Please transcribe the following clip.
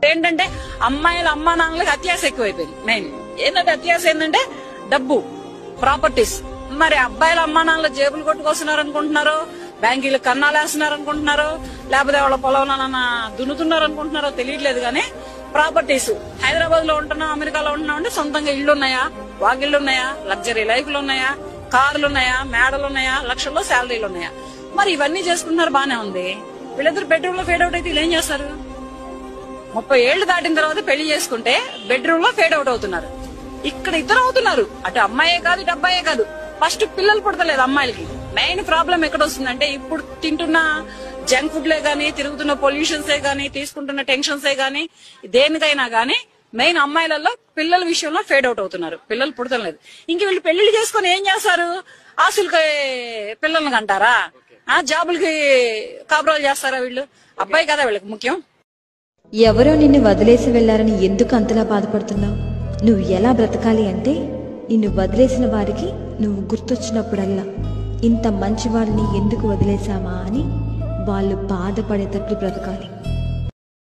ఒకటి ఏంటంటే అమ్మాయిల అమ్మా నాన్నలకు అత్యాశ ఎక్కువైపోయింది. మెయిన్ ఏంటంటే అత్యాశ ఏంటంటే డబ్బు, ప్రాపర్టీస్. మరి అబ్బాయిల అమ్మా నాన్నల జేబులు కొట్టుకొస్తున్నారు అనుకుంటున్నారో, బ్యాంకీలు కన్నాలు వేస్తున్నారు అనుకుంటున్నారో, లేకపోతే వాళ్ళ పొలంలో దున్నుతున్నారు అనుకుంటున్నారో తెలియట్లేదు. కానీ ప్రాపర్టీస్ హైదరాబాద్ లో ఉంటున్నాం, అమెరికాలో ఉంటున్నాం అంటే సొంతంగా ఇళ్లు ఉన్నాయా, వాగిళ్లు ఉన్నాయా, లగ్జరీ లైఫ్లు ఉన్నాయా, కార్లు ఉన్నాయా, మేడలు ఉన్నాయా, లక్షల్లో శాలరీలు ఉన్నాయా? మరి ఇవన్నీ చేసుకుంటున్నారు, బానే ఉంది. వీళ్ళిద్దరు బెడ్రూమ్ లో ఫేడ్ అవుట్ అయితే వీళ్ళు ఏం చేస్తారు? 30 ఏళ్లు దాటిన తర్వాత పెళ్లి చేసుకుంటే బెడ్రూమ్ లో ఫేడ్ అవుట్ అవుతున్నారు. ఇక్కడ ఇద్దరు అవుతున్నారు, అటు అమ్మాయే కాదు ఇటు అబ్బాయే కాదు. ఫస్ట్ పిల్లలు పుడతలేదు అమ్మాయిలకి. మెయిన్ ప్రాబ్లం ఎక్కడ వస్తుందంటే ఇప్పుడు తింటున్న జంక్ ఫుడ్లే గానీ, తిరుగుతున్న పొల్యూషన్సే గానీ, తీసుకుంటున్న టెన్షన్సే గానీ, దేనికైనా గానీ మెయిన్ అమ్మాయిలలో పిల్లల విషయంలో ఫేడ్ అవుట్ అవుతున్నారు. పిల్లలు పుడతలేదు. ఇంక వీళ్ళు పెళ్లిళ్ళు చేసుకుని ఏం చేస్తారు? ఆస్తులకి పిల్లల్ని కంటారా? జాబులకి కాపురాలు చేస్తారా? వీళ్ళు అబ్బాయి కదా వీళ్ళకి ముఖ్యం. ఎవరో నిన్ను వదిలేసి వెళ్లారని ఎందుకు అంతలా బాధపడుతున్నావు? నువ్వు ఎలా బ్రతకాలి అంటే నిన్ను వదిలేసిన వారికి నువ్వు గుర్తొచ్చినప్పుడల్లా ఇంత మంచి వాళ్ళని ఎందుకు వదిలేశామా అని వాళ్ళు బాధపడేటట్లు బ్రతకాలి.